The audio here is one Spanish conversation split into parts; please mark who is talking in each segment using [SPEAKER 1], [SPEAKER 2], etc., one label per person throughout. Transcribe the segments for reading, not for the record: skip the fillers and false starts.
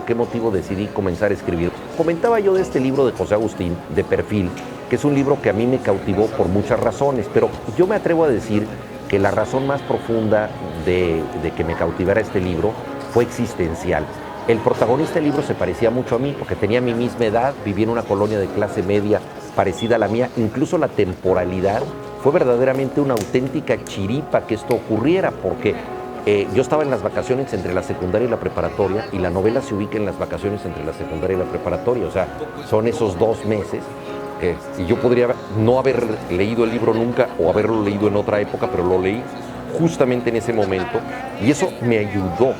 [SPEAKER 1] qué motivo decidí comenzar a escribir. Comentaba yo de este libro de José Agustín, de Perfil, que es un libro que a mí me cautivó por muchas razones, pero yo me atrevo a decir que la razón más profunda de que me cautivara este libro fue existencial. El protagonista del libro se parecía mucho a mí, porque tenía mi misma edad, vivía en una colonia de clase media parecida a la mía, incluso la temporalidad fue verdaderamente una auténtica chiripa que esto ocurriera, porque yo estaba en las vacaciones entre la secundaria y la preparatoria, y la novela se ubica en las vacaciones entre la secundaria y la preparatoria, o sea, son esos 2 meses. Y yo podría no haber leído el libro nunca o haberlo leído en otra época, pero lo leí justamente en ese momento, y eso me ayudó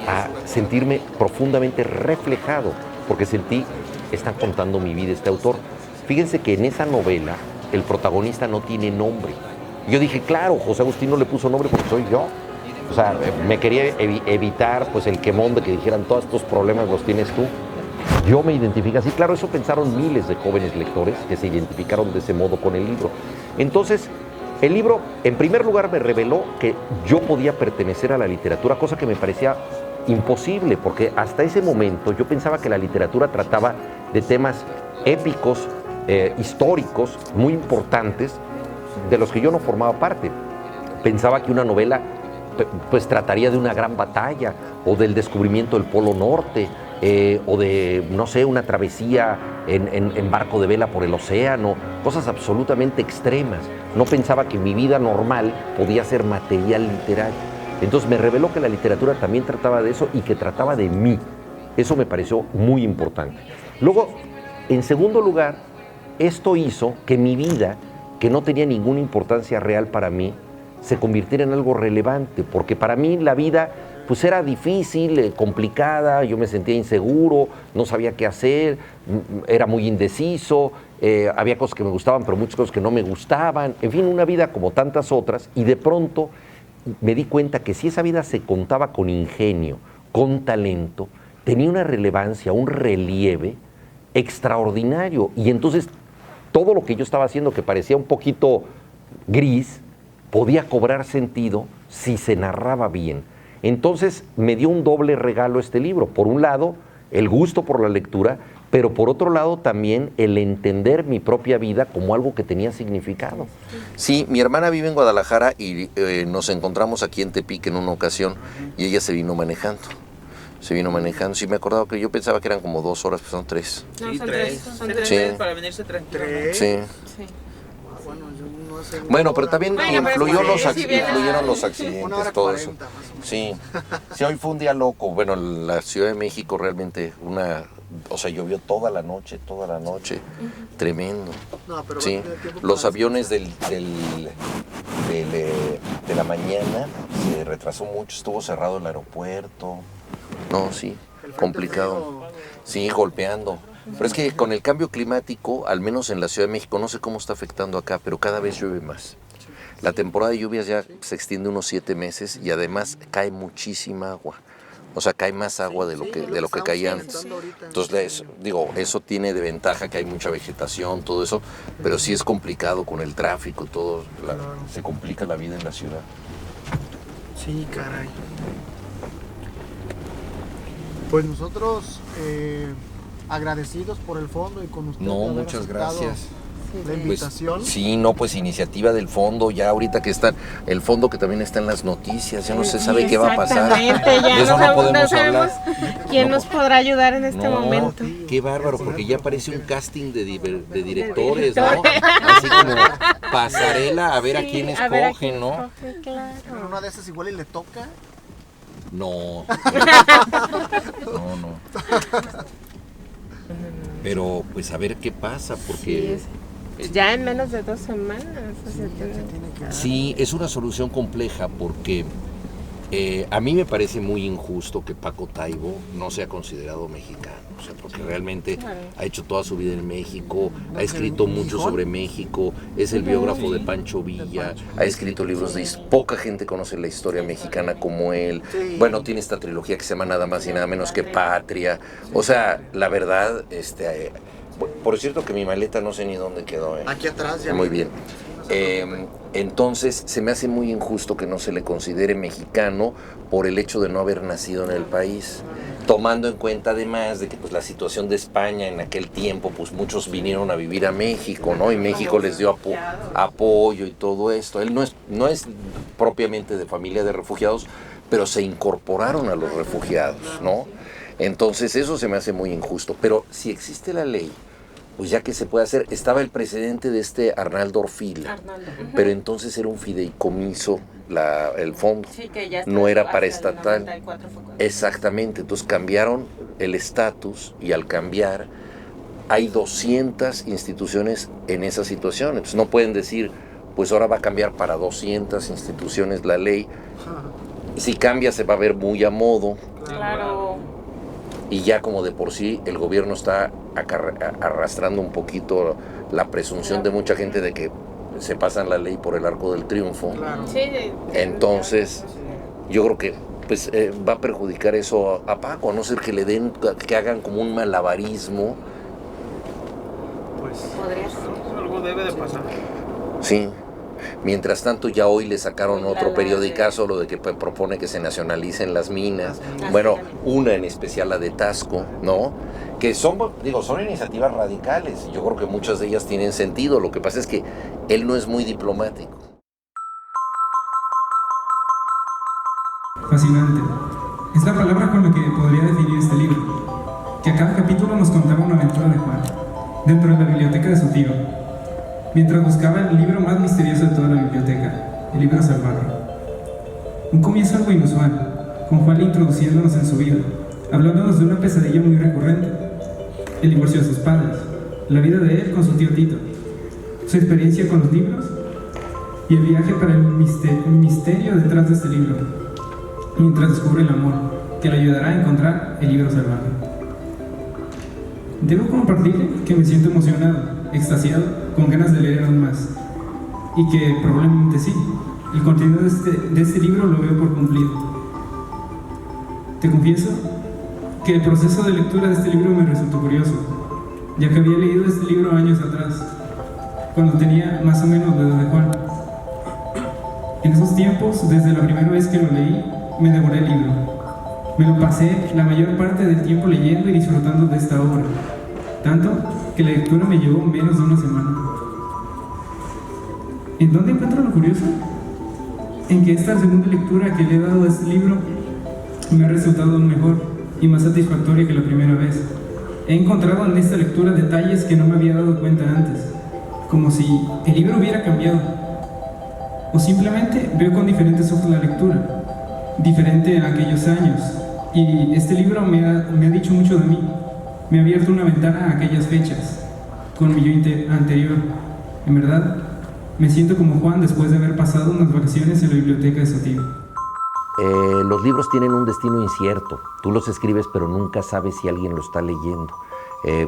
[SPEAKER 1] a sentirme profundamente reflejado, porque sentí, están contando mi vida este autor. Fíjense que en esa novela el protagonista no tiene nombre. Yo dije, claro, José Agustín no le puso nombre porque soy yo. O sea, me quería evitar pues el quemón de que dijeran todos estos problemas los tienes tú. Yo me identifico así, claro, eso pensaron miles de jóvenes lectores que se identificaron de ese modo con el libro. Entonces, el libro, en primer lugar, me reveló que yo podía pertenecer a la literatura, cosa que me parecía imposible, porque hasta ese momento yo pensaba que la literatura trataba de temas épicos, históricos, muy importantes, de los que yo no formaba parte. Pensaba que una novela pues trataría de una gran batalla, o del descubrimiento del Polo Norte, o de, no sé, una travesía en barco de vela por el océano, cosas absolutamente extremas. No pensaba que mi vida normal podía ser material literario. Entonces me reveló que la literatura también trataba de eso y que trataba de mí. Eso me pareció muy importante. Luego, en segundo lugar, esto hizo que mi vida, que no tenía ninguna importancia real para mí, se convirtiera en algo relevante, porque para mí la vida pues era difícil, complicada, yo me sentía inseguro, no sabía qué hacer, era muy indeciso, había cosas que me gustaban, pero muchas cosas que no me gustaban, en fin, una vida como tantas otras, y de pronto me di cuenta que si esa vida se contaba con ingenio, con talento, tenía una relevancia, un relieve extraordinario, y entonces todo lo que yo estaba haciendo, que parecía un poquito gris, podía cobrar sentido si se narraba bien. Entonces me dio un doble regalo este libro. Por un lado, el gusto por la lectura, pero por otro lado también el entender mi propia vida como algo que tenía significado.
[SPEAKER 2] Sí, mi hermana vive en Guadalajara y nos encontramos aquí en Tepic en una ocasión y ella se vino manejando. Sí, me acordaba que yo pensaba que eran como 2 horas, pero son 3.
[SPEAKER 3] No, son 3. Son 3
[SPEAKER 2] Sí.
[SPEAKER 3] para venirse tranquilo.
[SPEAKER 2] Sí. Bueno, pero también influyeron los accidentes, todo eso. Sí, hoy fue un día loco. Bueno, la Ciudad de México realmente llovió toda la noche, tremendo. Sí, los aviones de la mañana se retrasó mucho, estuvo cerrado el aeropuerto. No, sí, complicado. Sí, golpeando. Pero es que con el cambio climático, al menos en la Ciudad de México, no sé cómo está afectando acá, pero cada vez llueve más. La temporada de lluvias ya se extiende unos 7 meses y además cae muchísima agua. O sea, cae más agua de lo que caía antes. Entonces, eso tiene de ventaja que hay mucha vegetación, todo eso, pero sí es complicado con el tráfico, todo. Se complica la vida en la ciudad.
[SPEAKER 4] Sí, caray. Pues nosotros agradecidos por el fondo y con usted.
[SPEAKER 2] No, muchas gracias.
[SPEAKER 4] La invitación.
[SPEAKER 2] Pues, sí, no, pues iniciativa del fondo, ya ahorita que está el fondo que también está en las noticias, ya no se sabe qué va a pasar.
[SPEAKER 5] Ya
[SPEAKER 2] de eso no podemos
[SPEAKER 5] sabemos
[SPEAKER 2] hablar.
[SPEAKER 5] quién nos podrá ayudar en este momento.
[SPEAKER 2] Qué bárbaro, porque ya parece un casting de directores, ¿no? Así como pasarela, a ver a quién escogen, ¿no?
[SPEAKER 5] Claro.
[SPEAKER 4] Pero una de esas igual y le toca.
[SPEAKER 2] No. Pero pues a ver qué pasa, porque...
[SPEAKER 5] Ya en menos de 2 semanas.
[SPEAKER 2] Sí, es una solución compleja porque a mí me parece muy injusto que Paco Taibo no sea considerado mexicano, o sea, porque realmente ha hecho toda su vida en México, ha escrito mucho sobre México, es el biógrafo de Pancho Villa, ha escrito libros poca gente conoce la historia mexicana como él. Bueno, tiene esta trilogía que se llama nada más y nada menos que Patria. O sea, la verdad, por cierto que mi maleta no sé ni dónde quedó.
[SPEAKER 4] Aquí atrás ya.
[SPEAKER 2] Muy bien. Entonces se me hace muy injusto que no se le considere mexicano por el hecho de no haber nacido en el país, tomando en cuenta además de que pues la situación de España en aquel tiempo, pues muchos vinieron a vivir a México, ¿no? Y México les dio apoyo y todo esto. Él no es propiamente de familia de refugiados, pero se incorporaron a los refugiados, ¿no? Entonces eso se me hace muy injusto. Pero si existe la ley, pues ya que se puede hacer, estaba el precedente de este Arnaldo Orfila, pero entonces era un fideicomiso el fondo,
[SPEAKER 5] Sí, que ya
[SPEAKER 2] no era para
[SPEAKER 5] hasta el
[SPEAKER 2] estatal.
[SPEAKER 5] 94 fue cuando-
[SPEAKER 2] Exactamente, entonces cambiaron el estatus y al cambiar hay 200 instituciones en esa situación, entonces no pueden decir, pues ahora va a cambiar para 200 instituciones la ley, si cambia se va a ver muy a modo.
[SPEAKER 5] Claro.
[SPEAKER 2] Y ya como de por sí el gobierno está arrastrando un poquito la presunción de mucha gente de que se pasan la ley por el arco del triunfo.
[SPEAKER 4] Claro.
[SPEAKER 5] Sí,
[SPEAKER 2] Entonces, yo creo que pues va a perjudicar eso a Paco, a no ser que le den, que hagan como un malabarismo.
[SPEAKER 3] Pues
[SPEAKER 5] podría ser.
[SPEAKER 3] algo debe de pasar.
[SPEAKER 2] Sí. Mientras tanto, ya hoy le sacaron otro
[SPEAKER 5] La
[SPEAKER 2] periodicazo, lo de que propone que se nacionalicen las minas.
[SPEAKER 5] Así
[SPEAKER 2] Bueno,
[SPEAKER 5] también.
[SPEAKER 2] una en especial, la de Tasco, ¿no? Que son iniciativas radicales. Yo creo que muchas de ellas tienen sentido. Lo que pasa es que él no es muy diplomático.
[SPEAKER 6] Fascinante. Es la palabra con la que podría definir este libro, que a cada capítulo nos contaba una aventura de Juan, dentro de la biblioteca de su tío, mientras buscaba el libro más misterioso de toda la biblioteca, el libro salvaje. Un comienzo algo inusual, con Juan introduciéndonos en su vida, hablándonos de una pesadilla muy recurrente, el divorcio de sus padres, la vida de él con su tío Tito, su experiencia con los libros y el viaje para el misterio detrás de este libro, mientras descubre el amor que le ayudará a encontrar el libro salvaje. Debo compartir que me siento emocionado, extasiado, con ganas de leer aún más, y que probablemente sí, el contenido de este libro lo veo por cumplido. Te confieso que el proceso de lectura de este libro me resultó curioso, ya que había leído este libro años atrás, cuando tenía más o menos la edad de Juan. En esos tiempos, desde la primera vez que lo leí, me devoré el libro. Me lo pasé la mayor parte del tiempo leyendo y disfrutando de esta obra, tanto que la lectura me llevó menos de una semana. ¿En dónde encuentro lo curioso? En que esta segunda lectura que le he dado a este libro me ha resultado aún mejor y más satisfactoria que la primera vez. He encontrado en esta lectura detalles que no me había dado cuenta antes, como si el libro hubiera cambiado, o simplemente veo con diferentes ojos la lectura, diferente a aquellos años, y este libro me ha dicho mucho de mí, me ha abierto una ventana a aquellas fechas, con mi yo anterior. En verdad, me siento como Juan después de haber pasado unas vacaciones en la biblioteca de su tío.
[SPEAKER 1] Los libros tienen un destino incierto. Tú los escribes, pero nunca sabes si alguien lo está leyendo.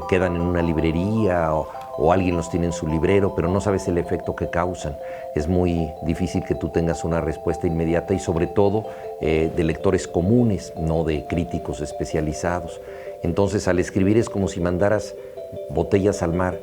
[SPEAKER 1] Quedan en una librería o alguien los tiene en su librero, pero no sabes el efecto que causan. Es muy difícil que tú tengas una respuesta inmediata y sobre todo de lectores comunes, no de críticos especializados. Entonces, al escribir es como si mandaras botellas al mar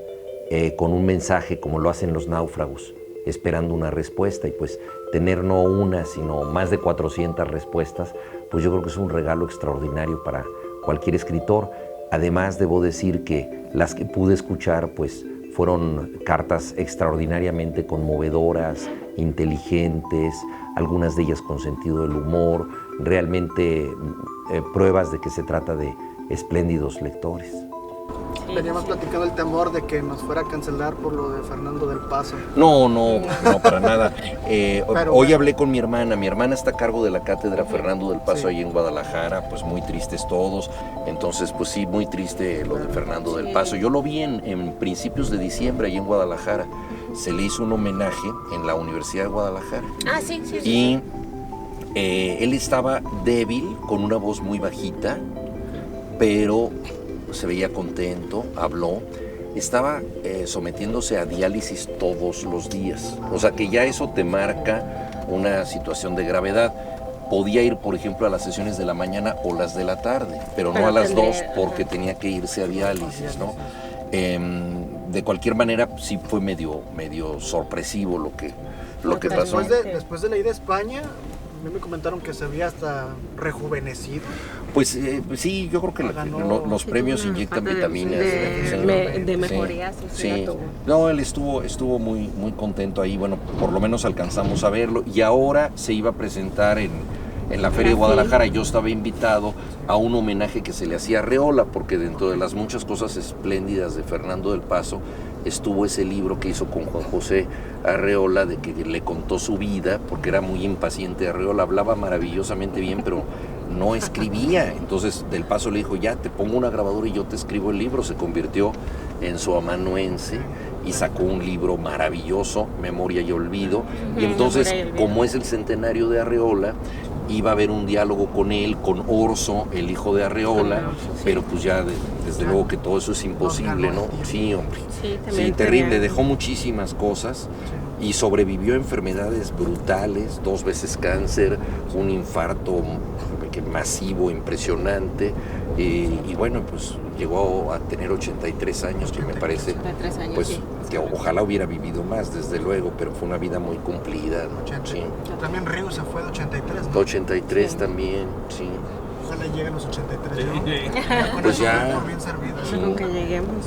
[SPEAKER 1] con un mensaje, como lo hacen los náufragos, esperando una respuesta, y pues tener no una, sino más de 400 respuestas, pues yo creo que es un regalo extraordinario para cualquier escritor. Además, debo decir que las que pude escuchar, pues fueron cartas extraordinariamente conmovedoras, inteligentes, algunas de ellas con sentido del humor, realmente pruebas de que se trata de espléndidos lectores.
[SPEAKER 4] Teníamos platicado el temor de que nos fuera a cancelar por lo de Fernando del Paso.
[SPEAKER 2] No, para nada.
[SPEAKER 4] Pero,
[SPEAKER 2] Hoy hablé con mi hermana está a cargo de la cátedra Fernando del Paso,
[SPEAKER 4] sí,
[SPEAKER 2] ahí en Guadalajara, pues muy tristes todos, entonces pues sí, muy triste lo de Fernando del Paso. Yo lo vi en principios de diciembre ahí en Guadalajara, se le hizo un homenaje en la Universidad de Guadalajara.
[SPEAKER 5] Ah, sí.
[SPEAKER 2] Y él estaba débil, con una voz muy bajita, pero se veía contento, habló, estaba sometiéndose a diálisis todos los días. O sea que ya eso te marca una situación de gravedad. Podía ir, por ejemplo, a las sesiones de la mañana o las de la tarde, pero no a las 2 porque tenía que irse a diálisis, ¿no? de cualquier manera sí fue medio sorpresivo lo que pasó.
[SPEAKER 4] Después de la ida a España, a mí me comentaron que se había hasta rejuvenecido.
[SPEAKER 2] Pues sí, yo creo que los premios inyectan vitaminas.
[SPEAKER 5] De mejorías.
[SPEAKER 2] Sí. No, él estuvo muy contento ahí. Bueno, por lo menos alcanzamos a verlo. Y ahora se iba a presentar en la Feria de Guadalajara. Yo estaba invitado a un homenaje que se le hacía a Arreola, porque dentro de las muchas cosas espléndidas de Fernando del Paso estuvo ese libro que hizo con Juan José Arreola, de que le contó su vida, porque era muy impaciente. Arreola hablaba maravillosamente bien, pero no escribía. Entonces Del Paso le dijo, ya te pongo una grabadora y yo te escribo el libro. Se convirtió en su amanuense y sacó un libro maravilloso, Memoria y Olvido. Y entonces, como es el centenario de Arreola, iba a haber un diálogo con él, con Orso, el hijo de Arreola, pero pues ya desde luego que todo eso es imposible, ¿no? Sí, hombre. Sí, terrible, dejó muchísimas cosas y sobrevivió a enfermedades brutales, 2 veces cáncer, un infarto masivo, impresionante, y bueno, pues llegó a tener 83 años, que me parece, pues que ojalá hubiera vivido más, desde luego, pero fue una vida muy cumplida, ¿no? Sí.
[SPEAKER 4] También Río se fue de 83, ¿no?
[SPEAKER 2] 83 también, sí.
[SPEAKER 4] Ojalá lleguen los 83, ¿no?
[SPEAKER 2] Pues ya.
[SPEAKER 4] Bien servido.
[SPEAKER 2] Sí.
[SPEAKER 5] Nunca lleguemos.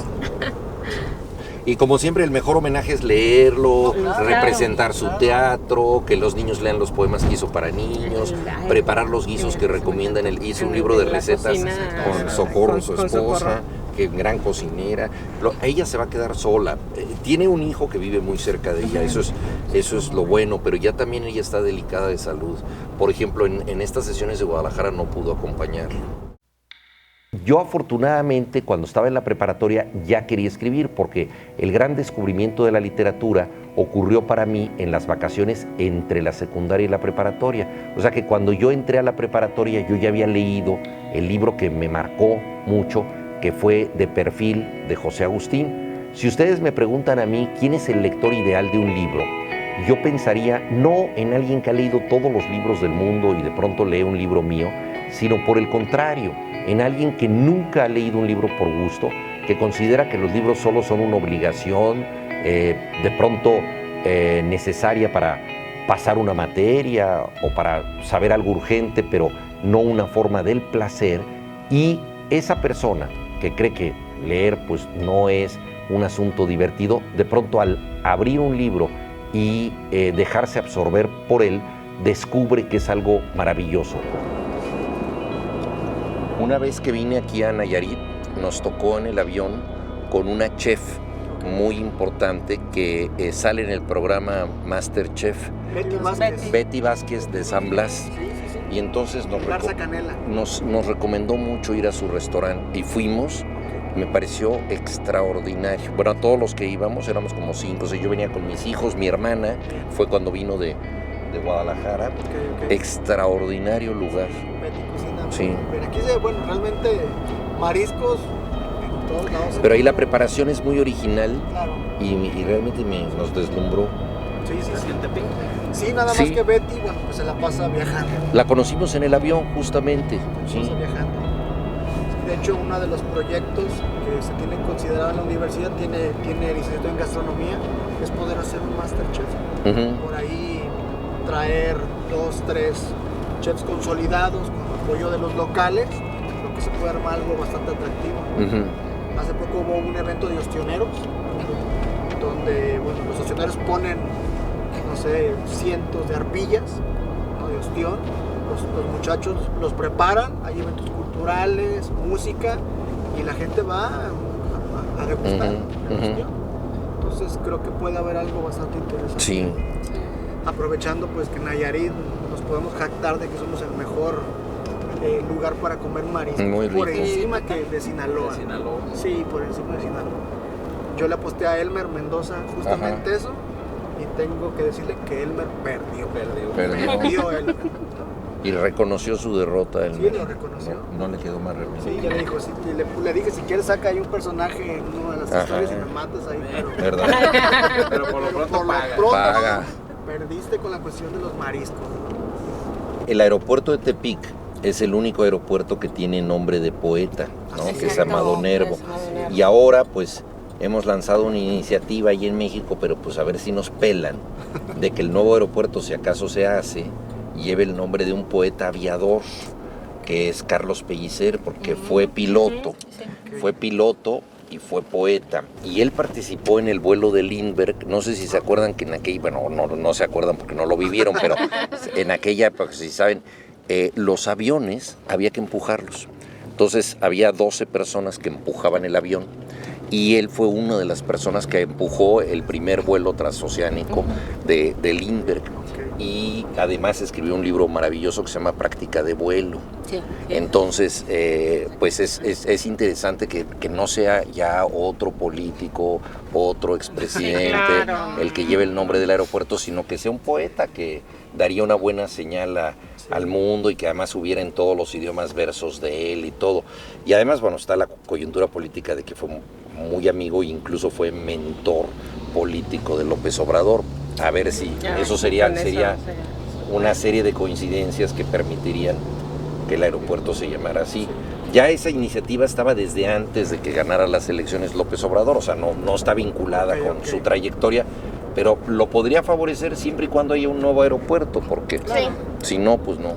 [SPEAKER 2] Y como siempre, el mejor homenaje es leerlo, representar su teatro, que los niños lean los poemas que hizo para niños, preparar los guisos que recomiendan. Él hizo un libro de recetas con Socorro, su esposa, que es gran cocinera. Ella se va a quedar sola. Tiene un hijo que vive muy cerca de ella, eso es lo bueno, pero ya también ella está delicada de salud. Por ejemplo, en estas sesiones de Guadalajara no pudo acompañarlo.
[SPEAKER 1] Yo afortunadamente cuando estaba en la preparatoria ya quería escribir, porque el gran descubrimiento de la literatura ocurrió para mí en las vacaciones entre la secundaria y la preparatoria. O sea que cuando yo entré a la preparatoria yo ya había leído el libro que me marcó mucho, que fue De Perfil, de José Agustín. Si ustedes me preguntan a mí quién es el lector ideal de un libro, yo pensaría no en alguien que ha leído todos los libros del mundo y de pronto lee un libro mío, sino por el contrario, en alguien que nunca ha leído un libro por gusto, que considera que los libros solo son una obligación, de pronto necesaria para pasar una materia o para saber algo urgente, pero no una forma del placer. Y esa persona que cree que leer pues no es un asunto divertido, de pronto al abrir un libro y dejarse absorber por él, descubre que es algo maravilloso.
[SPEAKER 2] Una vez que vine aquí a Nayarit, nos tocó en el avión con una chef muy importante que sale en el programa MasterChef, Betty Vázquez de San Blas. Y entonces nos recomendó mucho ir a su restaurante y fuimos. Me pareció extraordinario. Bueno, a todos los que íbamos, éramos como 5, o sea, yo venía con mis hijos, mi hermana fue cuando vino de Guadalajara. Okay. Extraordinario lugar. Sí.
[SPEAKER 4] Pero aquí bueno, realmente mariscos en todos lados.
[SPEAKER 2] Pero ahí la preparación es muy original.
[SPEAKER 4] Claro.
[SPEAKER 2] Y realmente nos deslumbró.
[SPEAKER 4] Sí. Sí, nada más que Betty, bueno, pues se la pasa viajando.
[SPEAKER 2] La conocimos en el avión, justamente.
[SPEAKER 4] Sí. Viajando. De hecho, uno de los proyectos que se tienen considerado en la universidad tiene licenciatura en gastronomía, es poder hacer un MasterChef. Por ahí traer 2, 3 chefs consolidados con apoyo de los locales, creo que se puede armar algo bastante atractivo. Hace poco hubo un evento de ostioneros, donde bueno, los ostioneros ponen, no sé, cientos de arpillas, ¿no?, de ostión. Los muchachos los preparan, hay eventos culturales, música, y la gente va a degustar el ostión. Entonces creo que puede haber algo bastante interesante.
[SPEAKER 2] Sí.
[SPEAKER 4] Aprovechando pues que Nayarit nos podemos jactar de que somos el mejor lugar para comer marisco, por encima que de Sinaloa. Sí, por encima de Sinaloa. Yo le aposté a Elmer Mendoza justamente eso, y tengo que decirle que Elmer perdió Elmer.
[SPEAKER 2] Y reconoció su derrota.
[SPEAKER 4] Sí, lo reconoció.
[SPEAKER 2] No le quedó más remedio.
[SPEAKER 4] Sí, ya le dijo, le dije, si quieres saca ahí un personaje en una de las historias y me matas ahí, pero...
[SPEAKER 2] ¿Verdad?
[SPEAKER 3] Pero por lo pronto
[SPEAKER 2] paga.
[SPEAKER 4] Perdiste con la cuestión de los mariscos.
[SPEAKER 2] El aeropuerto de Tepic es el único aeropuerto que tiene nombre de poeta, ¿no? Que es Amado Nervo. Y ahora, pues, hemos lanzado una iniciativa ahí en México, pero pues a ver si nos pelan, de que el nuevo aeropuerto, si acaso se hace, lleve el nombre de un poeta aviador, que es Carlos Pellicer, porque fue piloto y fue poeta. Y él participó en el vuelo de Lindbergh. No sé si se acuerdan que en aquella, bueno, no se acuerdan porque no lo vivieron, pero en aquella época, si saben, los aviones había que empujarlos. Entonces había 12 personas que empujaban el avión y él fue una de las personas que empujó el primer vuelo transoceánico de Lindbergh. Y además escribió un libro maravilloso que se llama Práctica de Vuelo. Sí. Entonces, pues es interesante que no sea ya otro político, otro expresidente, sí, claro, el que lleve el nombre del aeropuerto, sino que sea un poeta que daría una buena señal al mundo y que además hubiera en todos los idiomas versos de él y todo. Y además, bueno, está la coyuntura política de que fue muy amigo e incluso fue mentor político de López Obrador. A ver si eso sería una serie de coincidencias que permitirían que el aeropuerto se llamara así. Ya esa iniciativa estaba desde antes de que ganara las elecciones López Obrador, o sea, no está vinculada con su trayectoria, pero lo podría favorecer siempre y cuando haya un nuevo aeropuerto, porque si no, pues no.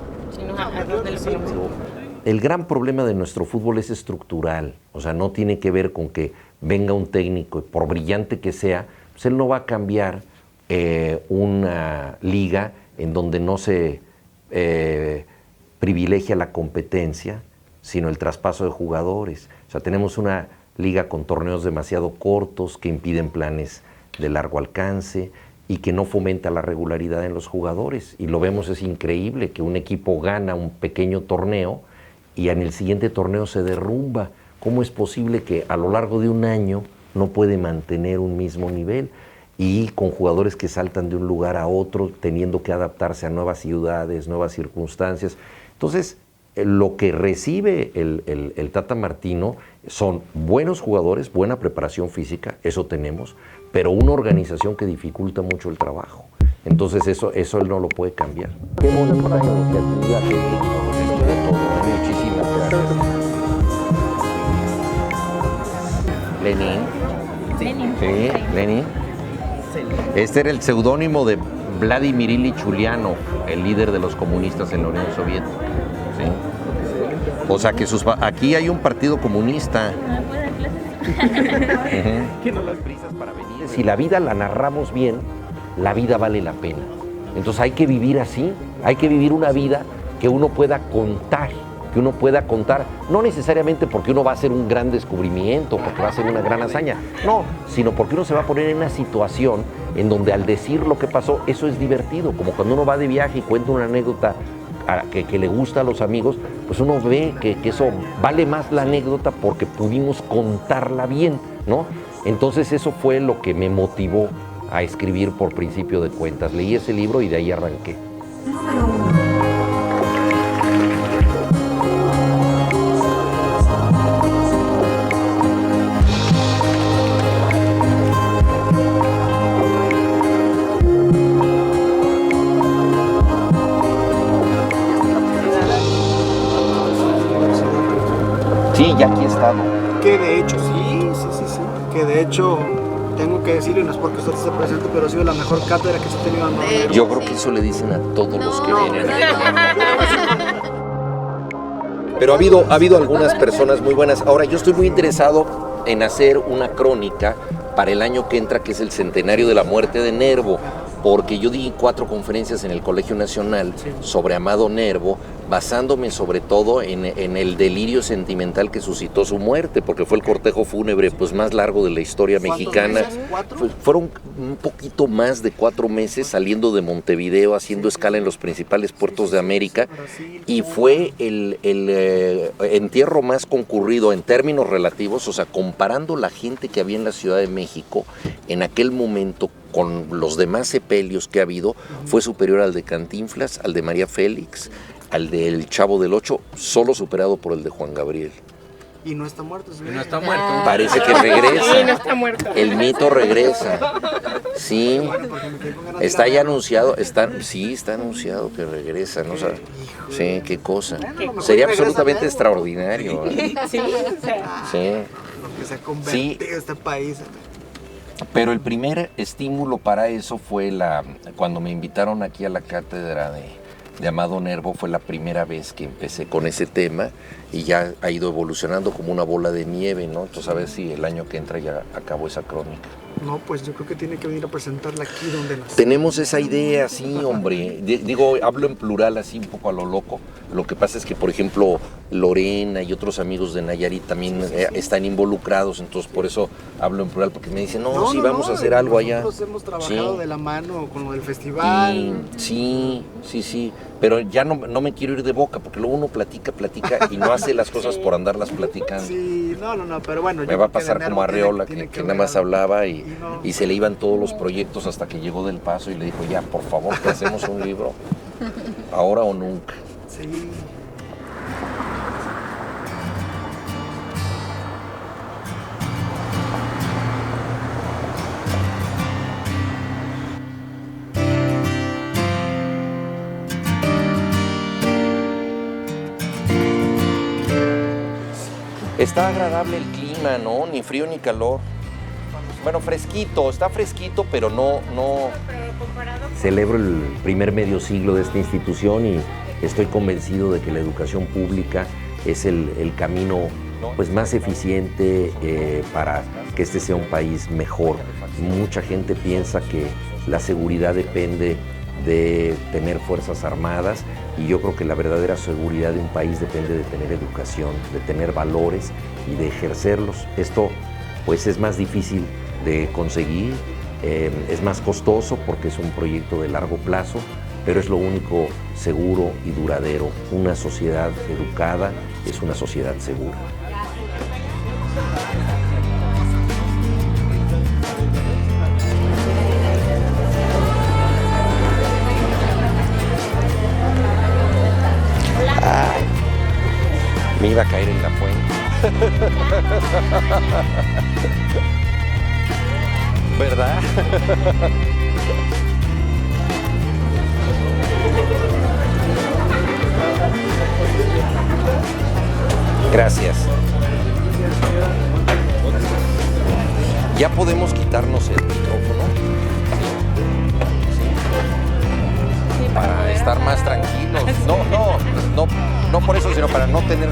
[SPEAKER 1] El gran problema de nuestro fútbol es estructural, o sea, no tiene que ver con que venga un técnico y por brillante que sea, pues él no va a cambiar una liga en donde no se privilegia la competencia, sino el traspaso de jugadores. O sea, tenemos una liga con torneos demasiado cortos que impiden planes de largo alcance y que no fomenta la regularidad en los jugadores. Y lo vemos, es increíble que un equipo gana un pequeño torneo y en el siguiente torneo se derrumba. ¿Cómo es posible que a lo largo de un año no puede mantener un mismo nivel? Y con jugadores que saltan de un lugar a otro, teniendo que adaptarse a nuevas ciudades, nuevas circunstancias. Entonces, lo que recibe el Tata Martino son buenos jugadores, buena preparación física, eso tenemos, pero una organización que dificulta mucho el trabajo. Entonces, eso él no lo puede cambiar. Qué bonita iniciativa que muchísimas gracias. Lenin. Sí, Lenin. Este era el seudónimo de Vladimir Ilich Ulianov, el líder de los comunistas en la Unión Soviética. ¿Sí? O sea que aquí hay un partido comunista. Si la vida la narramos bien, la vida vale la pena. Entonces hay que vivir así, hay que vivir una vida que uno pueda contar. No necesariamente porque uno va a hacer un gran descubrimiento, porque va a hacer una gran hazaña, no, sino porque uno se va a poner en una situación en donde al decir lo que pasó, eso es divertido, como cuando uno va de viaje y cuenta una anécdota que le gusta a los amigos, pues uno ve que eso vale más la anécdota porque pudimos contarla bien, ¿no? Entonces eso fue lo que me motivó a escribir por Principio de Cuentas. Leí ese libro y de ahí arranqué. Sí, ya aquí he estado.
[SPEAKER 4] Que de hecho, sí. Que de hecho, tengo que decirle, no es porque usted esté presente, pero ha sido la mejor cátedra que se ha tenido en México.
[SPEAKER 2] Yo creo que eso le dicen a todos los que vienen. Pero ha habido algunas personas muy buenas. Ahora, yo estoy muy interesado en hacer una crónica para el año que entra, que es el centenario de la muerte de Nervo, porque yo di 4 conferencias en el Colegio Nacional sobre Amado Nervo, basándome sobre todo en el delirio sentimental que suscitó su muerte, porque fue el cortejo fúnebre pues más largo de la historia mexicana. Fueron un poquito más de 4 meses saliendo de Montevideo, haciendo escala en los principales puertos de América, y fue el entierro más concurrido en términos relativos, o sea, comparando la gente que había en la Ciudad de México en aquel momento con los demás sepelios que ha habido, fue superior al de Cantinflas, al de María Félix, al del Chavo del Ocho, solo superado por el de Juan Gabriel.
[SPEAKER 4] Y no está muerto. ¿Sí?
[SPEAKER 3] No está muerto.
[SPEAKER 2] Parece que regresa.
[SPEAKER 5] Sí, no está muerto.
[SPEAKER 2] El mito regresa. Sí. Está ya anunciado. Está anunciado que regresa. ¿No? O sea, sí, qué cosa. Sería absolutamente extraordinario. ¿Eh?
[SPEAKER 5] Sí.
[SPEAKER 2] Sí.
[SPEAKER 4] se ha convertido este país.
[SPEAKER 2] Pero el primer estímulo para eso fue cuando me invitaron aquí a la cátedra de Amado Nervo, fue la primera vez que empecé con ese tema y ya ha ido evolucionando como una bola de nieve, ¿no? Entonces a ver si el año que entra ya acabo esa crónica.
[SPEAKER 4] No, pues yo creo que tiene que venir a presentarla aquí donde nació.
[SPEAKER 2] Tenemos esa idea, sí, hombre. Digo, hablo en plural así un poco a lo loco. Lo que pasa es que, por ejemplo, Lorena y otros amigos de Nayarit también están involucrados, entonces por eso hablo en plural, porque me dicen, sí, vamos a hacer algo allá.
[SPEAKER 4] Nosotros hemos trabajado de la mano con lo del festival.
[SPEAKER 2] Sí, pero ya no me quiero ir de boca, porque luego uno platica y no hace las cosas por andarlas platicando.
[SPEAKER 4] Sí, no, pero bueno.
[SPEAKER 2] Me va a pasar como a Arreola, que nada más hablaba y se le iban todos los proyectos hasta que llegó Del Paso y le dijo, ya, por favor, que hacemos un libro, ahora o nunca.
[SPEAKER 4] Sí.
[SPEAKER 2] Está agradable el clima, ¿no? Ni frío ni calor. Bueno, fresquito, está fresquito, pero no...
[SPEAKER 1] Celebro el primer medio siglo de esta institución y estoy convencido de que la educación pública es el camino pues, más eficiente para que este sea un país mejor. Mucha gente piensa que la seguridad depende de tener fuerzas armadas y yo creo que la verdadera seguridad de un país depende de tener educación, de tener valores y de ejercerlos. Esto pues es más difícil de conseguir, es más costoso porque es un proyecto de largo plazo, pero es lo único seguro y duradero. Una sociedad educada es una sociedad segura.
[SPEAKER 2] Me iba a caer en la fuente. ¿Verdad? Gracias. Ya podemos quitarnos el micrófono. Para estar más tranquilos. No por eso, sino para no tener,